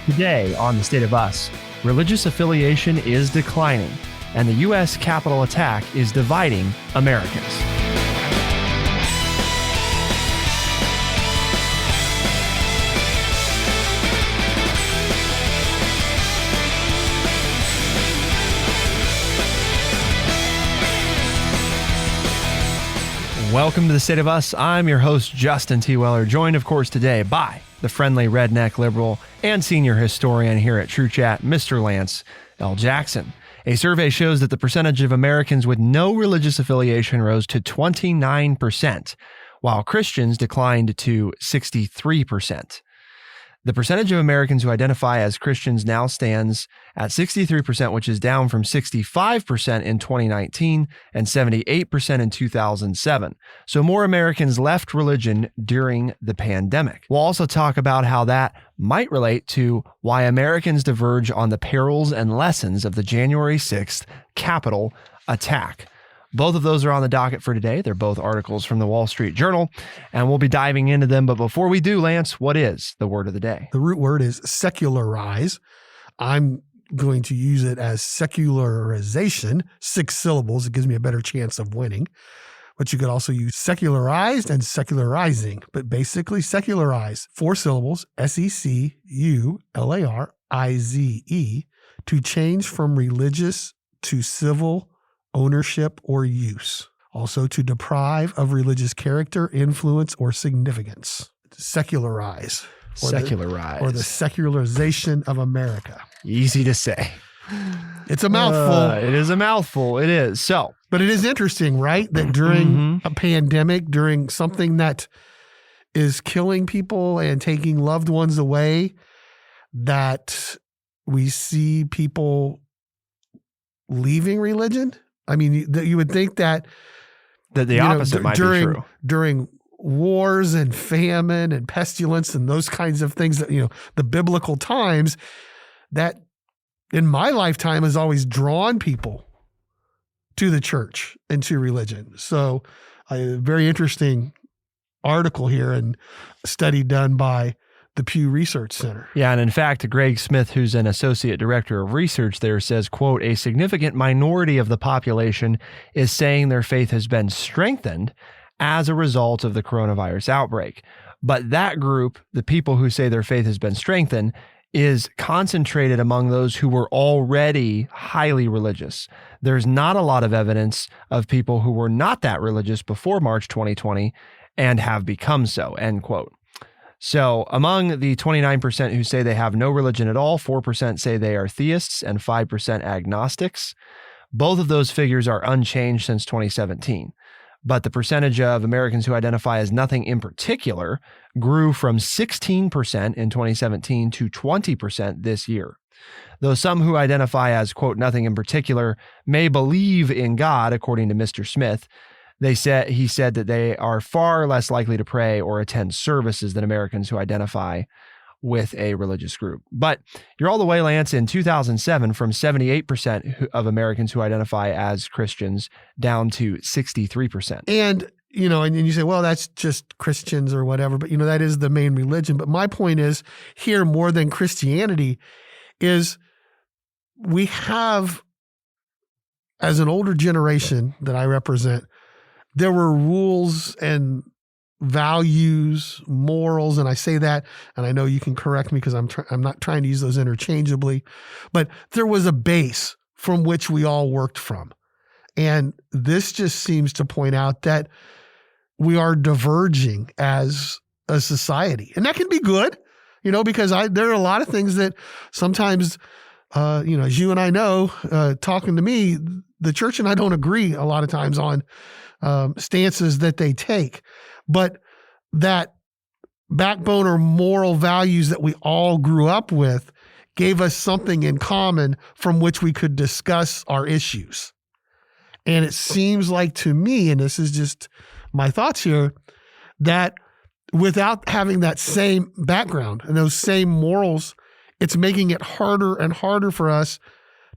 Today on The State of Us, religious affiliation is declining, and the U.S. Capitol attack is dividing Americans. Welcome to The State of Us. I'm your host, Justin T. Weller, joined, of course, today by the friendly redneck liberal and senior historian here at True Chat, Mr. Lance L. Jackson. A survey shows that the percentage of Americans with no religious affiliation rose to 29%, while Christians declined to 63%. The percentage of Americans who identify as Christians now stands at 63%, which is down from 65% in 2019 and 78% in 2007. So more Americans left religion during the pandemic. We'll also talk about how that might relate to why Americans diverge on the perils and lessons of the January 6th Capitol attack. Both of those are on the docket for today. They're both articles from the Wall Street Journal, and we'll be diving into them. But before we do, Lance, what is the word of the day? The root word is secularize. I'm going to use it as secularization, 6 syllables. It gives me a better chance of winning. But you could also use secularized and secularizing. But basically, secularize, 4 syllables, S-E-C-U-L-A-R-I-Z-E, to change from religious to civil ownership or use. Also, to deprive of religious character, influence, or significance. Secularize. Secularize. Or the secularization of America. Easy to say. It's a mouthful. It is a mouthful. It is. So, but it is interesting, right? That during a pandemic, during something that is killing people and taking loved ones away, that we see people leaving religion. I mean, you would think that the opposite might be true. During wars and famine and pestilence and those kinds of things that, the biblical times, that in my lifetime has always drawn people to the church and to religion. So a very interesting article here and study done by the Pew Research Center. Yeah, and in fact, Greg Smith, who's an associate director of research there, says, quote, a significant minority of the population is saying their faith has been strengthened as a result of the coronavirus outbreak. But that group, the people who say their faith has been strengthened, is concentrated among those who were already highly religious. There's not a lot of evidence of people who were not that religious before March 2020 and have become so, end quote. So among the 29% who say they have no religion at all, 4% say they are theists and 5% agnostics. Both of those figures are unchanged since 2017. But the percentage of Americans who identify as nothing in particular grew from 16% in 2017 to 20% this year. Though some who identify as, quote, nothing in particular may believe in God, according to Mr. Smith, he said that they are far less likely to pray or attend services than Americans who identify with a religious group. But you're all the way, Lance, in 2007 from 78% of Americans who identify as Christians down to 63%. And, and you say, well, that's just Christians or whatever, but, that is the main religion. But my point is here, more than Christianity, is we have, as an older generation that I represent, there were rules and values, morals, and I say that, and I know you can correct me because I'm not trying to use those interchangeably, but there was a base from which we all worked from. And this just seems to point out that we are diverging as a society. And that can be good, because there are a lot of things that sometimes, as you and I know, talking to me, the church and I don't agree a lot of times on stances that they take, but that backbone or moral values that we all grew up with gave us something in common from which we could discuss our issues. And it seems like to me, and this is just my thoughts here, that without having that same background and those same morals, it's making it harder and harder for us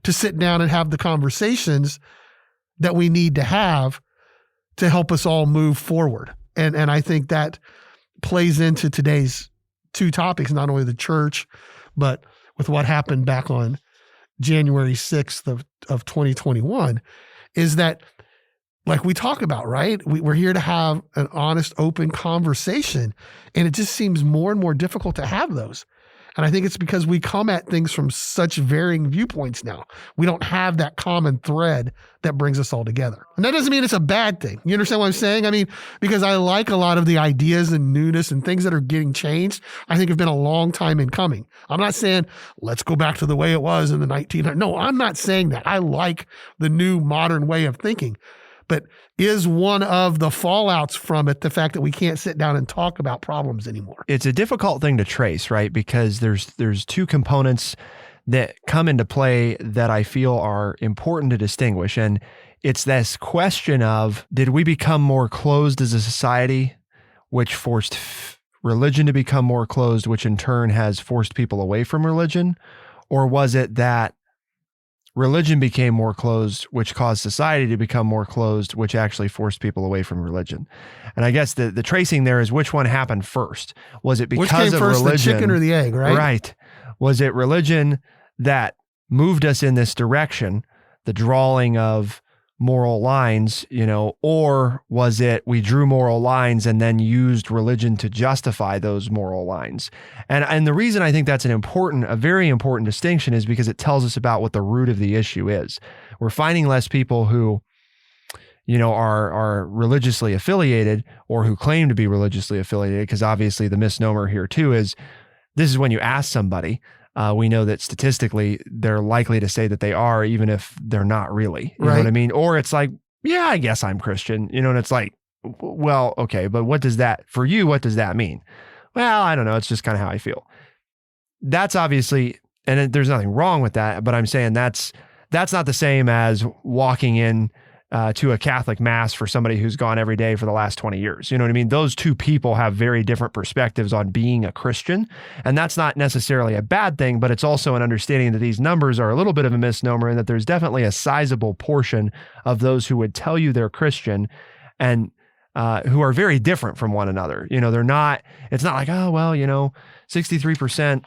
to sit down and have the conversations that we need to have to help us all move forward. And I think that plays into today's two topics, not only the church, but with what happened back on January 6th of 2021 is that, like we talk about, right? We're here to have an honest, open conversation, and it just seems more and more difficult to have those. And I think it's because we come at things from such varying viewpoints now. We don't have that common thread that brings us all together. And that doesn't mean it's a bad thing. You understand what I'm saying? I mean, because I like a lot of the ideas and newness and things that are getting changed, I think have been a long time in coming. I'm not saying, let's go back to the way it was in the 1900s. No, I'm not saying that. I like the new modern way of thinking. But is one of the fallouts from it the fact that we can't sit down and talk about problems anymore? It's a difficult thing to trace, right? Because there's two components that come into play that I feel are important to distinguish. And it's this question of, did we become more closed as a society, which forced religion to become more closed, which in turn has forced people away from religion? Or was it that religion became more closed, which caused society to become more closed, which actually forced people away from religion? And I guess the tracing there is which one happened first. Was it because which came of first, religion? The chicken or the egg, right? Right. Was it religion that moved us in this direction, the drawing of moral lines, or was it we drew moral lines and then used religion to justify those moral lines? And the reason I think that's a very important distinction is because it tells us about what the root of the issue is. We're finding less people who, are religiously affiliated or who claim to be religiously affiliated, because obviously the misnomer here too is this is when you ask somebody. We know that statistically they're likely to say that they are, even if they're not really. You know what I mean? Or it's like, yeah, I guess I'm Christian, and it's like, well, okay, but what does that mean? Well, I don't know. It's just kind of how I feel. That's obviously, and there's nothing wrong with that, but I'm saying that's not the same as walking in to a Catholic mass for somebody who's gone every day for the last 20 years. You know what I mean? Those two people have very different perspectives on being a Christian. And that's not necessarily a bad thing, but it's also an understanding that these numbers are a little bit of a misnomer and that there's definitely a sizable portion of those who would tell you they're Christian and who are very different from one another. They're not, it's not like, oh, well, 63%,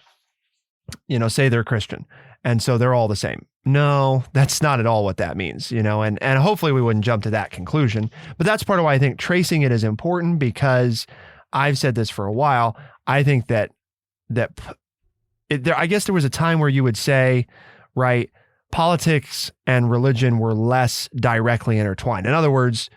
say they're Christian. And so they're all the same. No, that's not at all what that means, and hopefully we wouldn't jump to that conclusion. But that's part of why I think tracing it is important, because I've said this for a while. I think that I guess there was a time where you would say, right, politics and religion were less directly intertwined. In other words,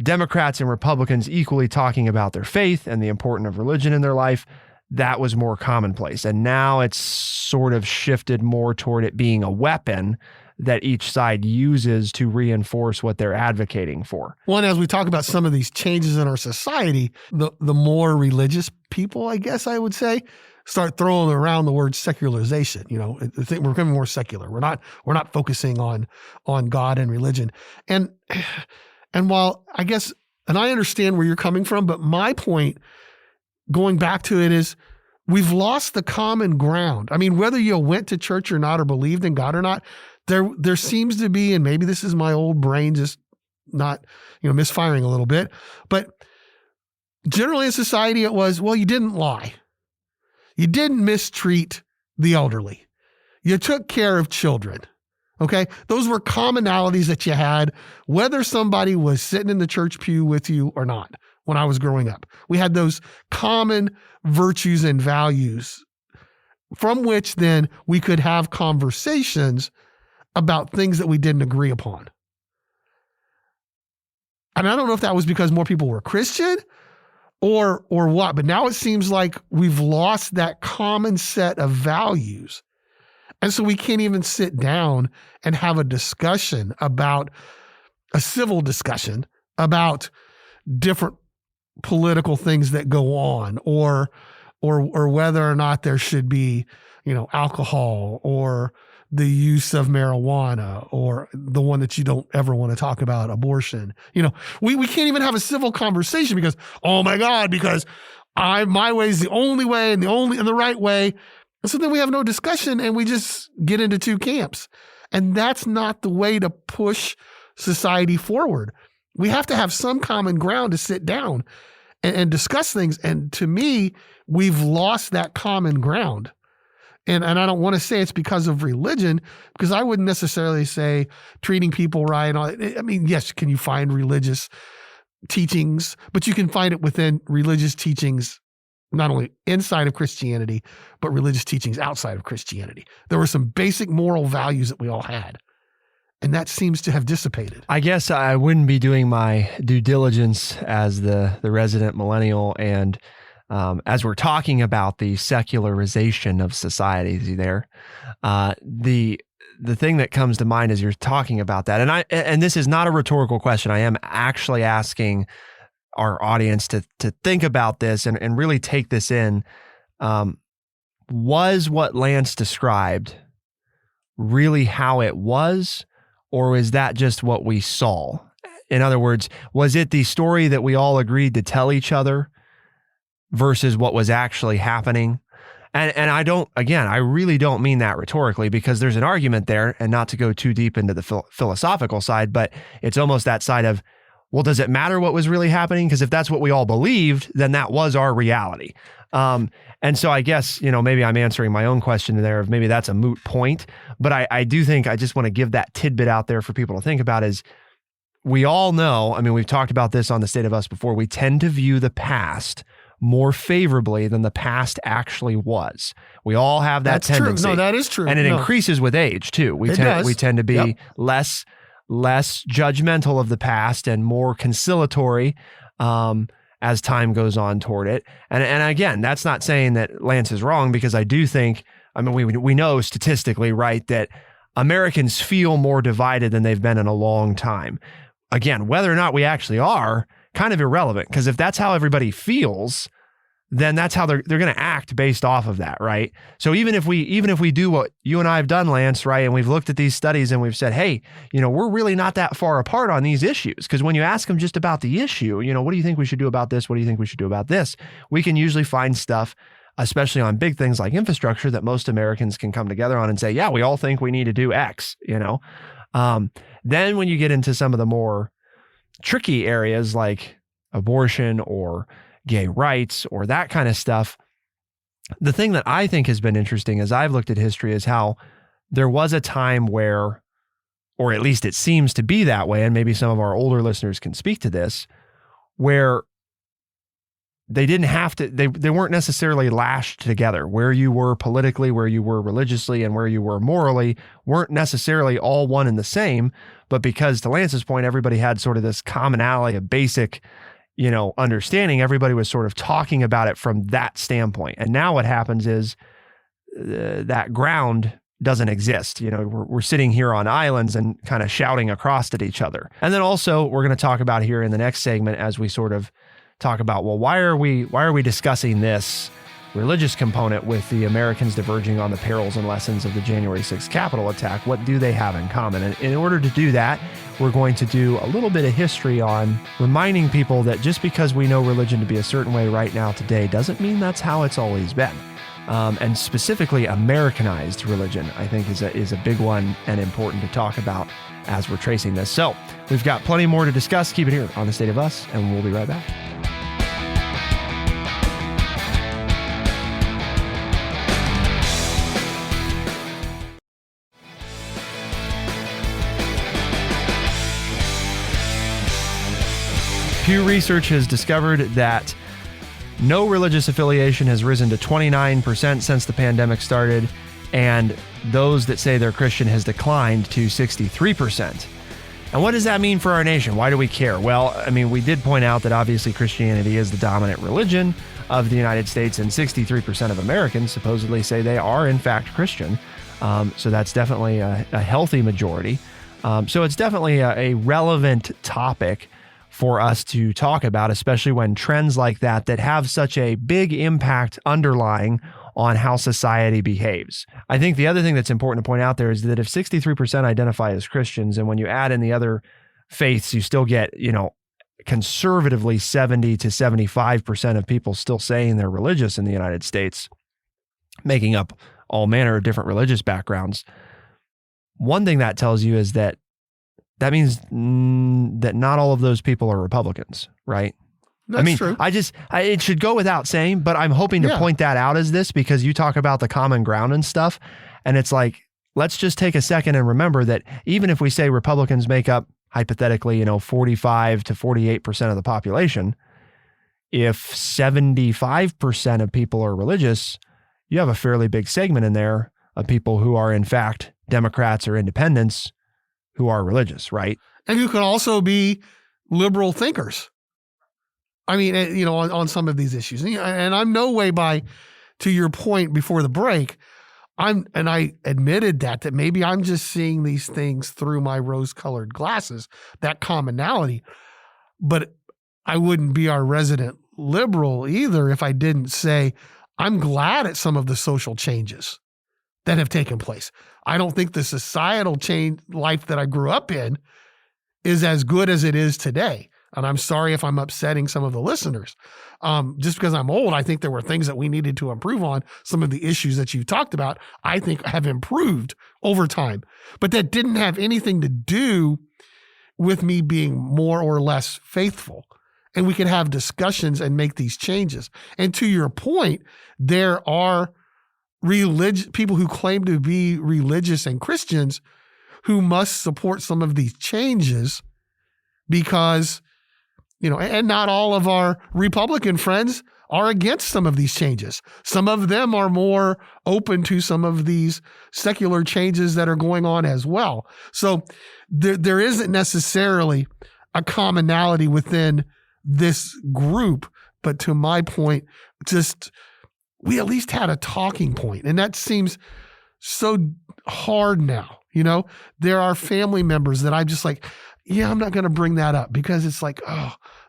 Democrats and Republicans equally talking about their faith and the importance of religion in their life. That was more commonplace. And now it's sort of shifted more toward it being a weapon that each side uses to reinforce what they're advocating for. One, as we talk about some of these changes in our society, the more religious people, I guess I would say, start throwing around the word secularization. We're becoming more secular. We're not focusing on God and religion. And while I guess, and I understand where you're coming from, but my point, going back to it, is we've lost the common ground. I mean, whether you went to church or not, or believed in God or not, there seems to be, and maybe this is my old brain just not, misfiring a little bit, but generally in society it was, well, you didn't lie. You didn't mistreat the elderly. You took care of children. Okay. Those were commonalities that you had, whether somebody was sitting in the church pew with you or not. When I was growing up, we had those common virtues and values from which then we could have conversations about things that we didn't agree upon. And I don't know if that was because more people were Christian or what, but now it seems like we've lost that common set of values. And so we can't even sit down and have a discussion about a civil discussion about different political things that go on, or whether or not there should be, alcohol or the use of marijuana, or the one that you don't ever want to talk about, abortion. We can't even have a civil conversation because, oh my God, because my way is the only way and the right way. And so then we have no discussion and we just get into two camps. And that's not the way to push society forward. We have to have some common ground to sit down and discuss things. And to me, we've lost that common ground. And I don't want to say it's because of religion, because I wouldn't necessarily say treating people right. And all, I mean, yes, can you find religious teachings, but you can find it within religious teachings, not only inside of Christianity, but religious teachings outside of Christianity. There were some basic moral values that we all had, and that seems to have dissipated. I guess I wouldn't be doing my due diligence as the resident millennial, and as we're talking about the secularization of society there, the thing that comes to mind as you're talking about that, and this is not a rhetorical question, I am actually asking our audience to think about this and really take this in. Was what Lance described really how it was, or is that just what we saw? In other words, was it the story that we all agreed to tell each other versus what was actually happening? And I really don't mean that rhetorically, because there's an argument there, and not to go too deep into the philosophical side, but it's almost that side of, well, does it matter what was really happening? Because if that's what we all believed, then that was our reality. And so I guess, maybe I'm answering my own question there of maybe that's a moot point, but I do think I just want to give that tidbit out there for people to think about is we all know, I mean, we've talked about this on The State of Us before, we tend to view the past more favorably than the past actually was. We all have that tendency. That's true. No, that is true. And it increases with age too. We tend to be less judgmental of the past and more conciliatory as time goes on toward it. And again, that's not saying that Lance is wrong, because I do think, I mean, we know statistically, right, that Americans feel more divided than they've been in a long time. Again, whether or not we actually are, kind of irrelevant, because if that's how everybody feels, then that's how they're going to act based off of that, right? So even if we do what you and I have done, Lance, right, and we've looked at these studies and we've said, hey, we're really not that far apart on these issues, because when you ask them just about the issue, what do you think we should do about this? What do you think we should do about this? We can usually find stuff, especially on big things like infrastructure, that most Americans can come together on and say, yeah, we all think we need to do X, Then when you get into some of the more tricky areas like abortion or gay rights or that kind of stuff, the thing that I think has been interesting as I've looked at history is how there was a time where, or at least it seems to be that way, and maybe some of our older listeners can speak to this, where they didn't have to, they weren't necessarily lashed together. Where you were politically, where you were religiously, and where you were morally weren't necessarily all one and the same, but because, to Lance's point, everybody had sort of this commonality, a basic, understanding, everybody was sort of talking about it from that standpoint. And now what happens is that ground doesn't exist. We're sitting here on islands and kind of shouting across at each other. And then also we're going to talk about here in the next segment, as we sort of talk about, well, why are we discussing this religious component with the Americans diverging on the perils and lessons of the January 6th Capitol attack? What do they have in common? And in order to do that, we're going to do a little bit of history on reminding people that just because we know religion to be a certain way right now today doesn't mean that's how it's always been. And specifically Americanized religion, I think is a big one and important to talk about as we're tracing this. So we've got plenty more to discuss. Keep it here on The State of Us, and we'll be right back. Pew Research has discovered that no religious affiliation has risen to 29% since the pandemic started, and those that say they're Christian has declined to 63%. And what does that mean for our nation? Why do we care? Well, I mean, we did point out that obviously Christianity is the dominant religion of the United States, and 63% of Americans supposedly say they are in fact Christian. So that's definitely a healthy majority. So it's definitely a relevant topic for us to talk about, especially when trends like that have such a big impact underlying on how society behaves. I think the other thing that's important to point out there is that if 63% identify as Christians, and when you add in the other faiths, you still get, conservatively 70 to 75% of people still saying they're religious in the United States, making up all manner of different religious backgrounds. One thing that tells you is that means that not all of those people are Republicans, right? That's true. It should go without saying, but I'm hoping to point that out as this, because you talk about the common ground and stuff. And it's like, let's just take a second and remember that even if we say Republicans make up hypothetically, 45 to 48% of the population, if 75% of people are religious, you have a fairly big segment in there of people who are in fact Democrats or independents who are religious, right? And who can also be liberal thinkers. I mean, on some of these issues. And I'm no way to your point before the break, I admitted that maybe I'm just seeing these things through my rose-colored glasses, that commonality. But I wouldn't be our resident liberal either if I didn't say, I'm glad at some of the social changes that have taken place. I don't think the societal life that I grew up in is as good as it is today. And I'm sorry if I'm upsetting some of the listeners. Just because I'm old, I think there were things that we needed to improve on. Some of the issues that you talked about, I think have improved over time. But that didn't have anything to do with me being more or less faithful. And we can have discussions and make these changes. And to your point, there are people who claim to be religious and Christians who must support some of these changes because, and not all of our Republican friends are against some of these changes. Some of them are more open to some of these secular changes that are going on as well. So there isn't necessarily a commonality within this group, but to my point, we at least had a talking point, and that seems so hard now. There are family members that I'm just like, I'm not going to bring that up because it's like,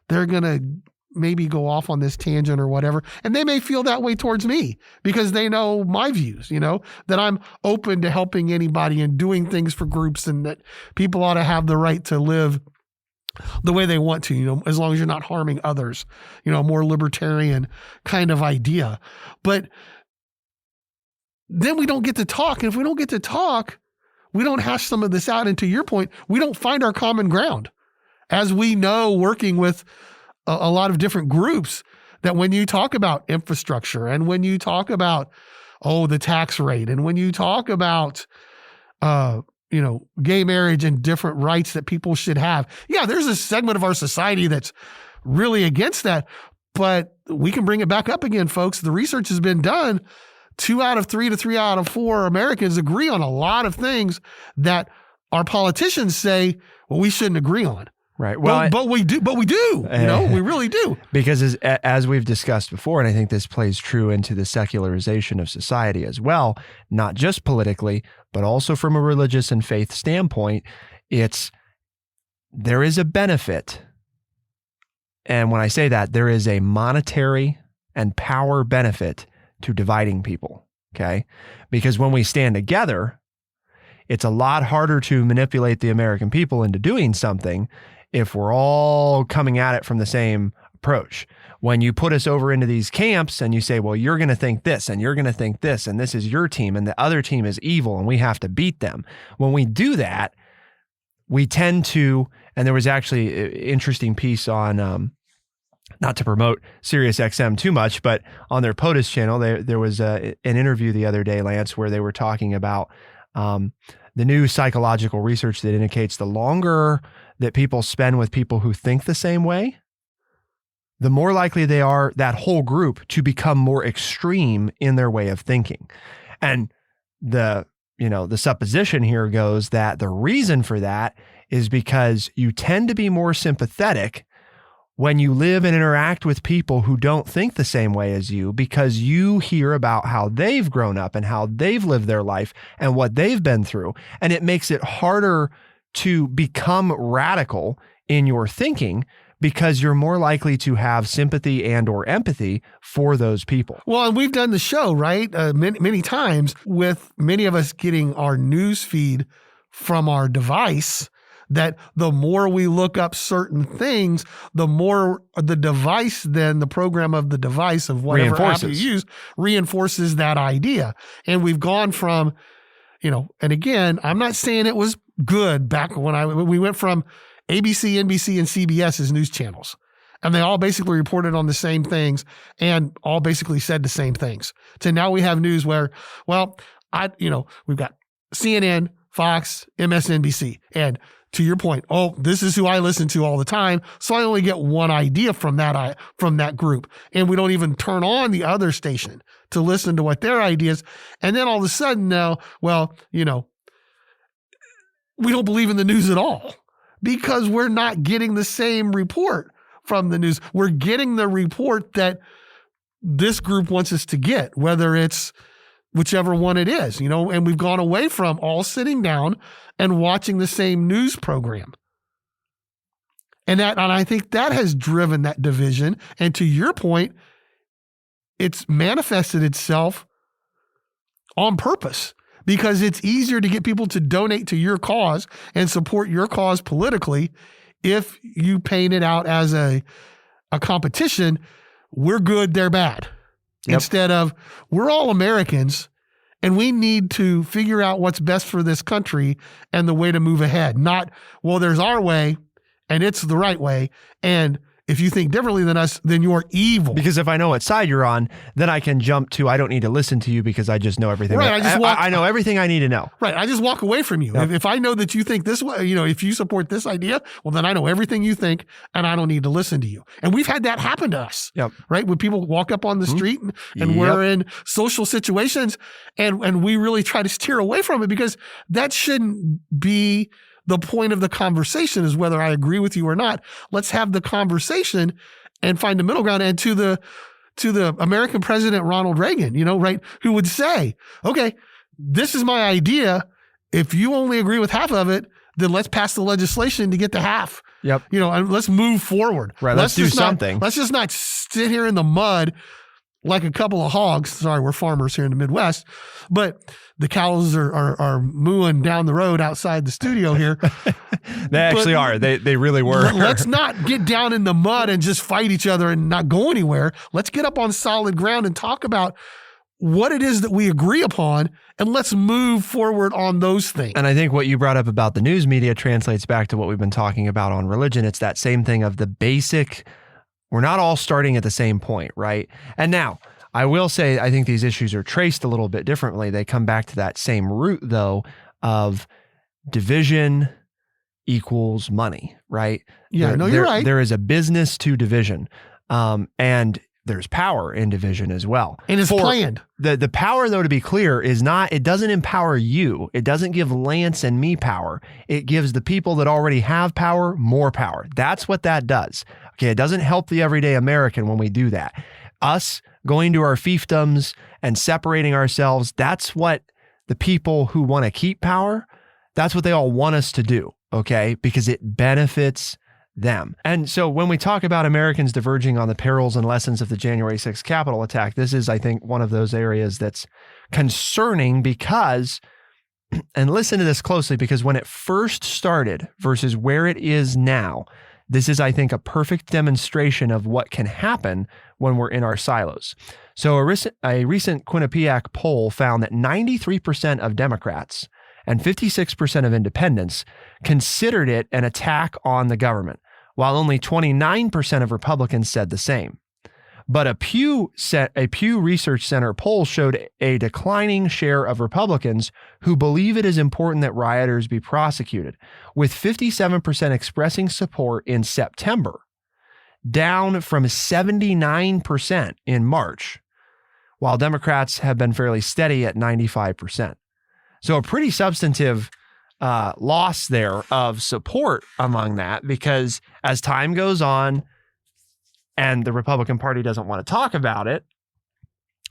they're going to maybe go off on this tangent or whatever. And they may feel that way towards me because they know my views, that I'm open to helping anybody and doing things for groups, and that people ought to have the right to live the way they want to, as long as you're not harming others, a more libertarian kind of idea. But then we don't get to talk. And if we don't get to talk, we don't hash some of this out. And to your point, we don't find our common ground. As we know, working with a lot of different groups, that when you talk about infrastructure and when you talk about, the tax rate, and when you talk about, gay marriage and different rights that people should have. Yeah, there's a segment of our society that's really against that, but we can bring it back up again, folks. The research has been done. 2 out of 3 to 3 out of 4 Americans agree on a lot of things that our politicians say, we shouldn't agree on. Right. Well, but we do, we really do. Because as we've discussed before, and I think this plays true into the secularization of society as well, not just politically, but also from a religious and faith standpoint, there is a benefit. And when I say that, there is a monetary and power benefit to dividing people. Okay. Because when we stand together, it's a lot harder to manipulate the American people into doing something if we're all coming at it from the same approach. When you put us over into these camps and you say, well, you're going to think this and you're going to think this, and this is your team and the other team is evil and we have to beat them. When we do that, we tend to, and there was actually an interesting piece on, not to promote SiriusXM too much, but on their POTUS channel, there was an interview the other day, Lance, where they were talking about the new psychological research that indicates the longer that people spend with people who think the same way, the more likely they are, that whole group, to become more extreme in their way of thinking. And the supposition here goes that the reason for that is because you tend to be more sympathetic when you live and interact with people who don't think the same way as you, because you hear about how they've grown up and how they've lived their life and what they've been through. And it makes it harder to become radical in your thinking because you're more likely to have sympathy and or empathy for those people. Well, and we've done the show, right? Many times, with many of us getting our news feed from our device, that the more we look up certain things, the more the device, then the program of the device of whatever app you use reinforces that idea. And we've gone from, and again, I'm not saying it was good back when we went from ABC, NBC, and CBS as news channels. and they all basically reported on the same things and all basically said the same things. So now we have news where, well, we've got CNN, Fox, MSNBC, and to your point, oh, this is who I listen to all the time, so I only get one idea from that group, and we don't even turn on the other station to listen to what their ideas. And then all of a sudden now, well, we don't believe in the news at all because we're not getting the same report from the news. We're getting the report that this group wants us to get, whether it's whichever one it is, and we've gone away from all sitting down and watching the same news program. And I think that has driven that division. And to your point, it's manifested itself on purpose because it's easier to get people to donate to your cause and support your cause politically if you paint it out as a competition. We're good, they're bad. Yep. Instead of, we're all Americans and we need to figure out what's best for this country and the way to move ahead. Not, well, there's our way and it's the right way. And if you think differently than us, then you're evil. Because if I know what side you're on, then I can jump to, I don't need to listen to you because I just know everything. Right. I know everything I need to know. Right. I just walk away from you. Yep. If I know that you think this way, if you support this idea, well, then I know everything you think and I don't need to listen to you. And we've had that happen to us. Yep. Right. When people walk up on the street and we're in social situations and we really try to steer away from it because that shouldn't be the point of the conversation is whether I agree with you or not. Let's have the conversation and find a middle ground. And to the American president, Ronald Reagan, right, who would say, okay, this is my idea. If you only agree with half of it, then let's pass the legislation to get to half. Yep. And let's move forward. Right. Let's do something. Let's just not sit here in the mud like a couple of hogs. Sorry, we're farmers here in the Midwest, but the cows are mooing down the road outside the studio here. They actually are. They really were. Let's not get down in the mud and just fight each other and not go anywhere. Let's get up on solid ground and talk about what it is that we agree upon, and let's move forward on those things. And I think what you brought up about the news media translates back to what we've been talking about on religion. It's that same thing of the basic. We're not all starting at the same point, right? And now, I will say, I think these issues are traced a little bit differently. They come back to that same root, though, of division equals money, right? Yeah, you're right. There is a business to division, and there's power in division as well. And it's planned. The power, though, to be clear, is not, it doesn't empower you. It doesn't give Lance and me power. It gives the people that already have power more power. That's what that does. Okay, it doesn't help the everyday American when we do that. Us going to our fiefdoms and separating ourselves, that's what the people who want to keep power, that's what they all want us to do, okay? Because it benefits them. And so when we talk about Americans diverging on the perils and lessons of the January 6th Capitol attack, this is, I think, one of those areas that's concerning because, and listen to this closely, because when it first started versus where it is now, this is, I think, a perfect demonstration of what can happen when we're in our silos. So a recent Quinnipiac poll found that 93% of Democrats and 56% of independents considered it an attack on the government, while only 29% of Republicans said the same. But a Pew Research Center poll showed a declining share of Republicans who believe it is important that rioters be prosecuted, with 57% expressing support in September, down from 79% in March, while Democrats have been fairly steady at 95%. So a pretty substantive loss there of support among that, because as time goes on, and the Republican Party doesn't want to talk about it,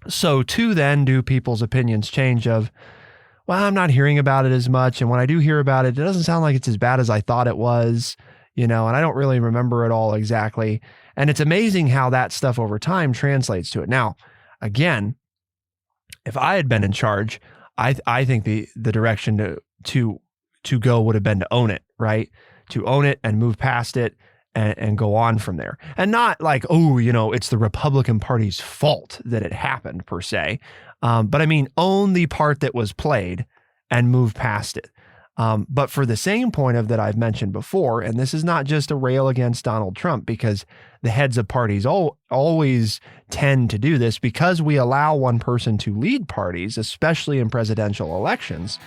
so too then do people's opinions change of, well, I'm not hearing about it as much, and when I do hear about it, it doesn't sound like it's as bad as I thought it was, and I don't really remember it all exactly. And it's amazing how that stuff over time translates to it. Now, again, if I had been in charge, I think the direction to go would have been to own it, right? To own it and move past it. And go on from there. And not like, it's the Republican Party's fault that it happened per se. But I mean, own the part that was played and move past it. But for the same point of that I've mentioned before, and this is not just a rail against Donald Trump, because the heads of parties always tend to do this, because we allow one person to lead parties, especially in presidential elections,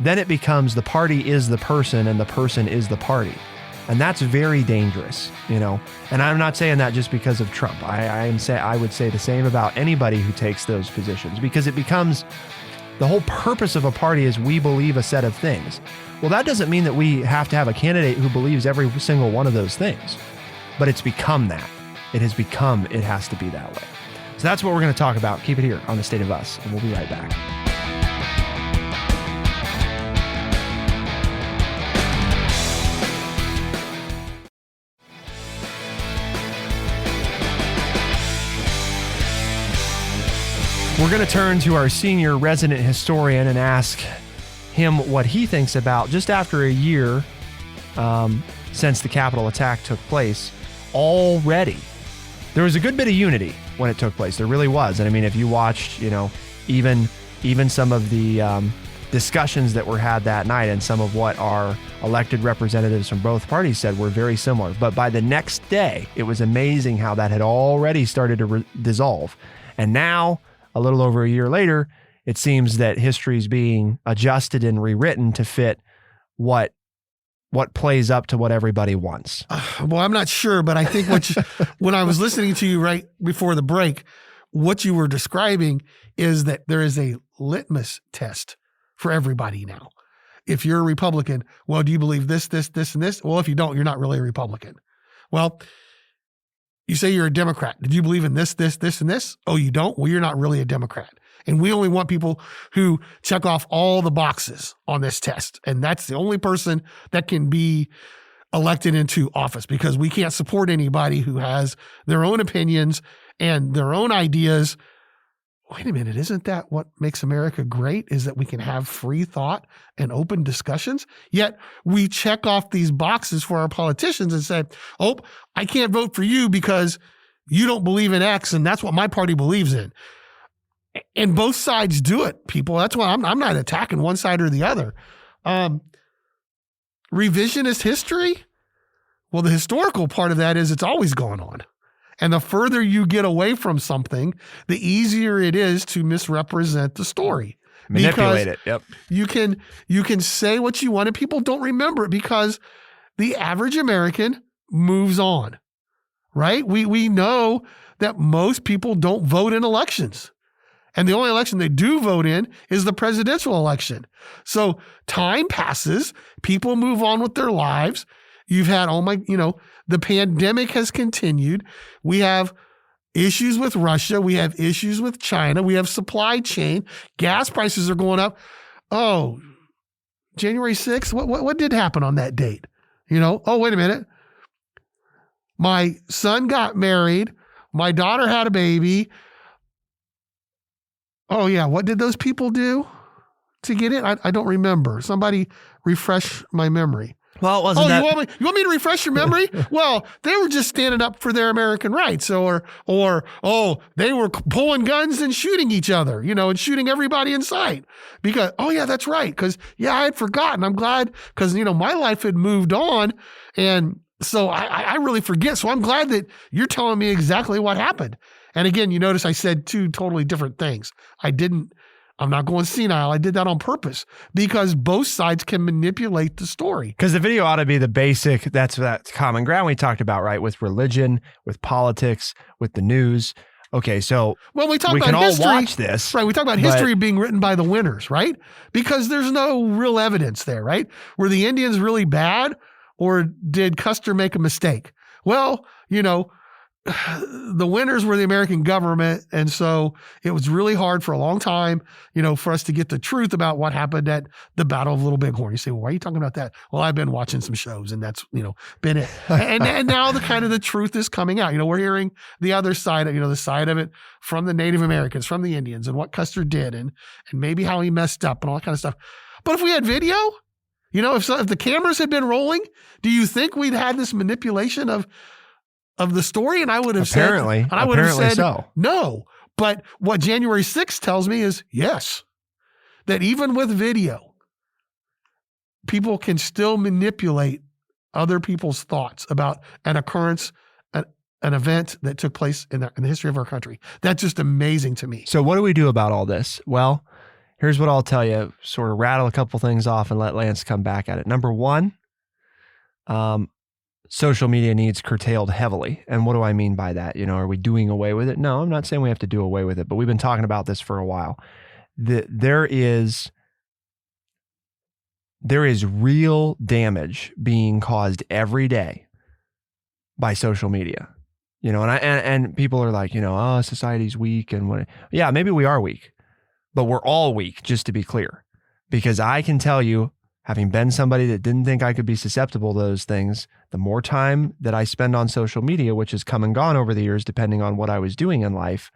then it becomes the party is the person and the person is the party. And that's very dangerous, you know. And I'm not saying that just because of Trump. I would say the same about anybody who takes those positions, because it becomes the whole purpose of a party is we believe a set of things. Well, that doesn't mean that we have to have a candidate who believes every single one of those things, but it's become that. It has to be that way. So that's what we're going to talk about. Keep it here on The State of Us, and we'll be right back. We're going to turn to our senior resident historian and ask him what he thinks about, just after a year since the Capitol attack took place, already. There was a good bit of unity when it took place. There really was. And I mean, if you watched, you know, even some of the discussions that were had that night and some of what our elected representatives from both parties said were very similar. But by the next day, it was amazing how that had already started to dissolve. And now, a little over a year later, it seems that history is being adjusted and rewritten to fit what plays up to what everybody wants. Well, I'm not sure, but I think when I was listening to you right before the break, what you were describing is that there is a litmus test for everybody now. If you're a Republican, well, do you believe this, this, this, and this? Well, if you don't, you're not really a Republican. Well, you say you're a Democrat. Did you believe in this, this, this, and this? Oh, you don't? Well, you're not really a Democrat. And we only want people who check off all the boxes on this test. And that's the only person that can be elected into office, because we can't support anybody who has their own opinions and their own ideas. Wait a minute, isn't that what makes America great, is that we can have free thought and open discussions? Yet we check off these boxes for our politicians and say, oh, I can't vote for you because you don't believe in X, and that's what my party believes in. And both sides do it, people. That's why I'm not attacking one side or the other. Revisionist history? Well, the historical part of that is it's always going on. And the further you get away from something, the easier it is to misrepresent the story. Manipulate it. Yep. You can say what you want and people don't remember it, because the average American moves on, right? We know that most people don't vote in elections. And the only election they do vote in is the presidential election. So time passes, people move on with their lives. You've had, the pandemic has continued. We have issues with Russia. We have issues with China. We have supply chain. Gas prices are going up. Oh, January 6th, what did happen on that date? Oh, wait a minute. My son got married. My daughter had a baby. Oh, yeah. What did those people do to get in? I don't remember. Somebody refresh my memory. Well, it wasn't that. You want me to refresh your memory? Well, they were just standing up for their American rights, or they were pulling guns and shooting each other, and shooting everybody in sight. Because, oh yeah, that's right. Because I had forgotten. I'm glad, because my life had moved on, and so I really forget. So I'm glad that you're telling me exactly what happened. And again, you notice I said two totally different things. I'm not going senile. I did that on purpose, because both sides can manipulate the story. Because the video ought to be the basic, that's that common ground we talked about, right? With religion, with politics, with the news. Okay, so we can all watch this. Right, we talk about history being written by the winners, right? Because there's no real evidence there, right? Were the Indians really bad, or did Custer make a mistake? Well, the winners were the American government. And so it was really hard for a long time, for us to get the truth about what happened at the Battle of Little Bighorn. You say, well, why are you talking about that? Well, I've been watching some shows, and that's, been it. And now the truth is coming out. We're hearing the other side, the side of it from the Native Americans, from the Indians, and what Custer did, and maybe how he messed up and all that kind of stuff. But if we had video, if the cameras had been rolling, do you think we'd had this manipulation of the story? And I would have said, so. No. But what January 6th tells me is yes, that even with video, people can still manipulate other people's thoughts about an occurrence, an event that took place in the history of our country. That's just amazing to me. So what do we do about all this? Well, here's what I'll tell you, sort of rattle a couple things off and let Lance come back at it. Number one, social media needs curtailed heavily. And what do I mean by that? Are we doing away with it? No, I'm not saying we have to do away with it, but we've been talking about this for a while. There is real damage being caused every day by social media. And people are like, oh, society's weak and what? Yeah, maybe we are weak, but we're all weak, just to be clear, because I can tell you, having been somebody that didn't think I could be susceptible to those things, the more time that I spend on social media, which has come and gone over the years, depending on what I was doing in life,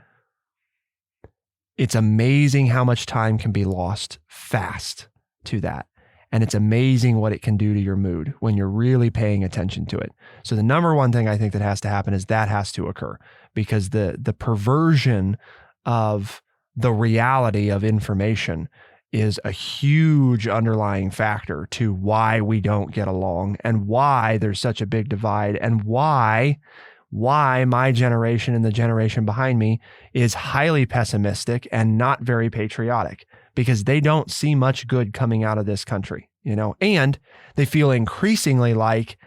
it's amazing how much time can be lost fast to that. And it's amazing what it can do to your mood when you're really paying attention to it. So the number one thing I think that has to happen is that has to occur, because the perversion of the reality of information is a huge underlying factor to why we don't get along and why there's such a big divide and why my generation and the generation behind me is highly pessimistic and not very patriotic, because they don't see much good coming out of this country, and they feel increasingly like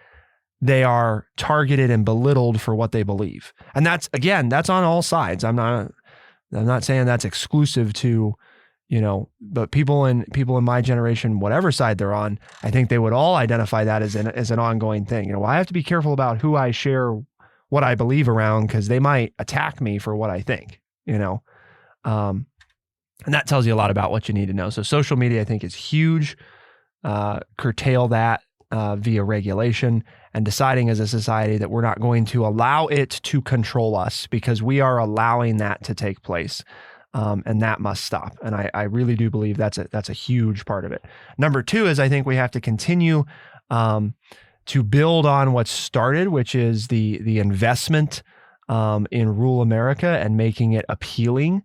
they are targeted and belittled for what they believe. And that's on all sides. I'm not saying that's exclusive to, but people in my generation, whatever side they're on, I think they would all identify that as an ongoing thing. Well, I have to be careful about who I share what I believe around, because they might attack me for what I think, and that tells you a lot about what you need to know. So social media, I think, is huge. Curtail that via regulation and deciding as a society that we're not going to allow it to control us, because we are allowing that to take place. And that must stop. And I really do believe that's a huge part of it. Number two is I think we have to continue to build on what's started, which is the investment in rural America and making it appealing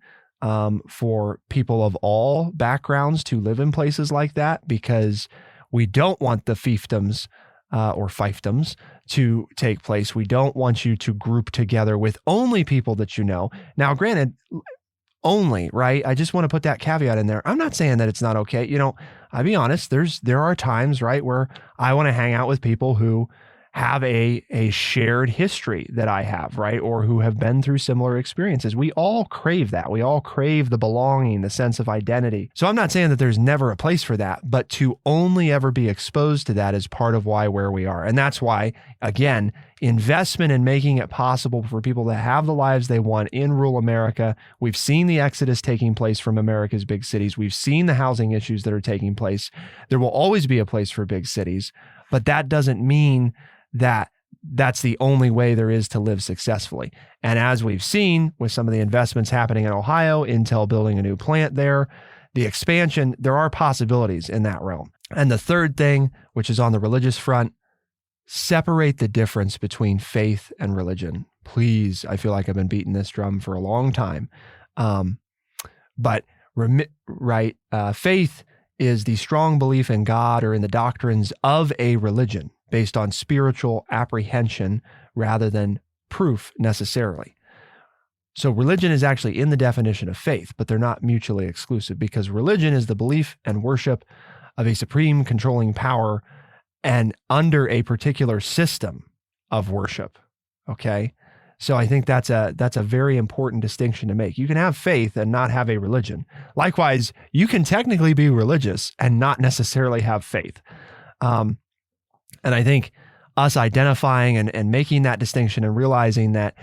for people of all backgrounds to live in places like that, because we don't want the fiefdoms or fiefdoms to take place. We don't want you to group together with only people that you know. Now, granted, only, right? I just want to put that caveat in there. I'm not saying that it's not okay. I'll be honest, there are times, right, where I want to hang out with people who have a shared history that I have, right? Or who have been through similar experiences. We all crave that. We all crave the belonging, the sense of identity. So I'm not saying that there's never a place for that, but to only ever be exposed to that is part of where we are. And that's why, again, investment in making it possible for people to have the lives they want in rural America. We've seen the exodus taking place from America's big cities. We've seen the housing issues that are taking place. There will always be a place for big cities, but that doesn't mean that that's the only way there is to live successfully. And as we've seen with some of the investments happening in Ohio, Intel building a new plant there, the expansion, there are possibilities in that realm. And the third thing, which is on the religious front, separate the difference between faith and religion. Please, I feel like I've been beating this drum for a long time. Faith is the strong belief in God or in the doctrines of a religion based on spiritual apprehension rather than proof necessarily. So religion is actually in the definition of faith, but they're not mutually exclusive, because religion is the belief and worship of a supreme controlling power and under a particular system of worship. Okay. So I think that's a very important distinction to make. You can have faith and not have a religion. Likewise, you can technically be religious and not necessarily have faith. And I think us identifying and making that distinction and realizing that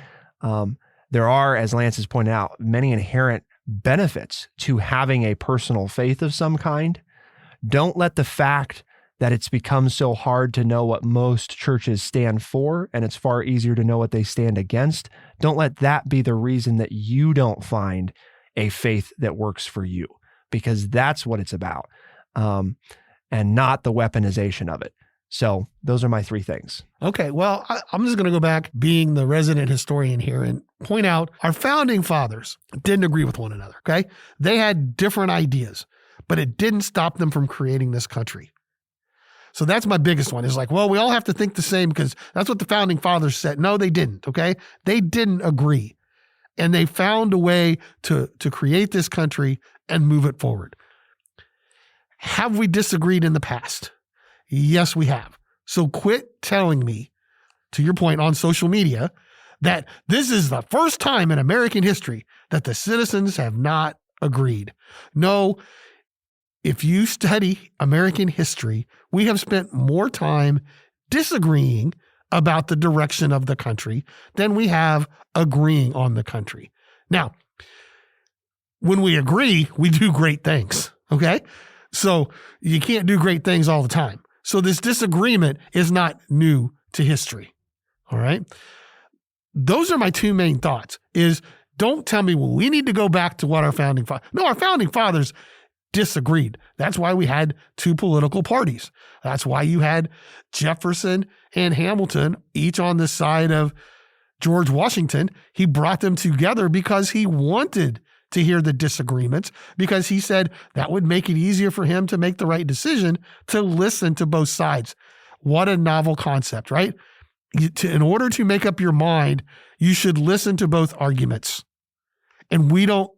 there are, as Lance has pointed out, many inherent benefits to having a personal faith of some kind. Don't let the fact that it's become so hard to know what most churches stand for, and it's far easier to know what they stand against, don't let that be the reason that you don't find a faith that works for you, because that's what it's about, and not the weaponization of it. So those are my three things. Okay, well, I'm just going to go back, being the resident historian here, and point out our founding fathers didn't agree with one another, okay? They had different ideas, but it didn't stop them from creating this country. So that's my biggest one. Is like, well, we all have to think the same because that's what the founding fathers said. No, they didn't. Okay. They didn't agree. And they found a way to create this country and move it forward. Have we disagreed in the past? Yes, we have. So quit telling me, to your point on social media, that this is the first time in American history that the citizens have not agreed. No, if you study American history, we have spent more time disagreeing about the direction of the country than we have agreeing on the country. Now, when we agree, we do great things, okay? So you can't do great things all the time. So this disagreement is not new to history, all right? Those are my two main thoughts, is don't tell me, well, we need to go back to what our founding fathers. No, our founding fathers disagreed. That's why we had two political parties. That's why you had Jefferson and Hamilton, each on the side of George Washington. He brought them together because he wanted to hear the disagreements, because he said that would make it easier for him to make the right decision, to listen to both sides. What a novel concept, right? In order to make up your mind, you should listen to both arguments. And we don't,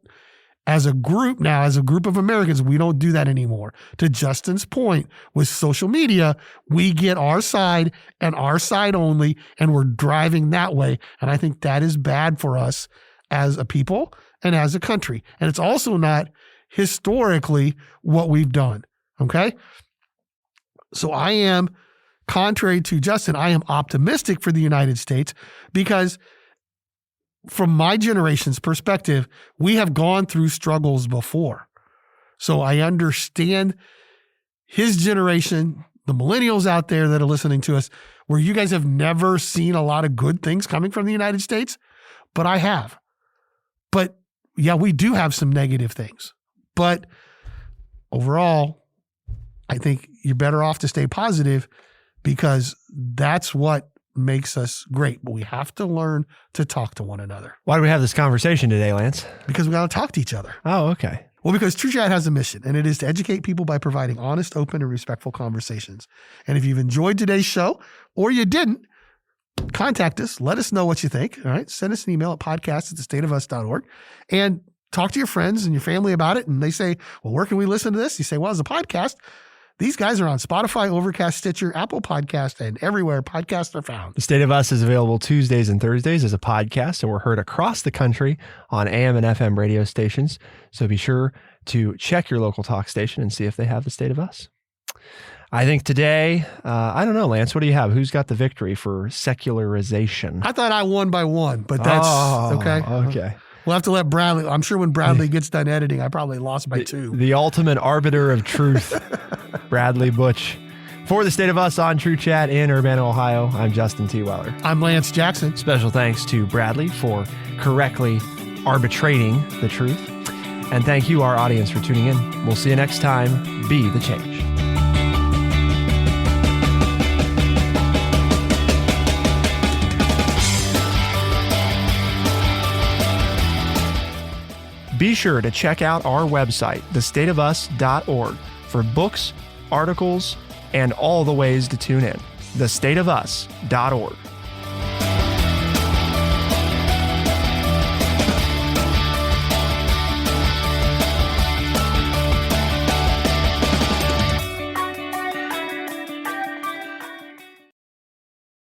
as a group now, as a group of Americans, we don't do that anymore. To Justin's point, with social media, we get our side and our side only, and we're driving that way. And I think that is bad for us as a people and as a country. And it's also not historically what we've done, okay? So I am, contrary to Justin, I am optimistic for the United States because from my generation's perspective, we have gone through struggles before. So I understand his generation, the millennials out there that are listening to us, where you guys have never seen a lot of good things coming from the United States, but I have. But yeah, we do have some negative things. But overall, I think you're better off to stay positive because that's what makes us great. But we have to learn to talk to one another. Why do we have this conversation today, Lance? Because we got to talk to each other. Oh, okay. Well, because True Chat has a mission, and it is to educate people by providing honest, open, and respectful conversations. And if you've enjoyed today's show, or you didn't, contact us. Let us know what you think. All right. Send us an email at podcast@thestateofus.org and talk to your friends and your family about it. And they say, well, where can we listen to this? You say, well, as a podcast. These guys are on Spotify, Overcast, Stitcher, Apple Podcast, and everywhere podcasts are found. The State of Us is available Tuesdays and Thursdays as a podcast, and we're heard across the country on AM and FM radio stations. So be sure to check your local talk station and see if they have the State of Us. I think today, I don't know, Lance, what do you have? Who's got the victory for secularization? I thought I won by one, but that's okay. Okay. We'll have to let Bradley, I'm sure when Bradley gets done editing, I probably lost by two. The ultimate arbiter of truth, Bradley Butch. For the State of Us on True Chat in Urbana, Ohio, I'm Justin T. Weller. I'm Lance Jackson. Special thanks to Bradley for correctly arbitrating the truth. And thank you, our audience, for tuning in. We'll see you next time. Be the change. Be sure to check out our website, thestateofus.org, for books, articles, and all the ways to tune in. thestateofus.org.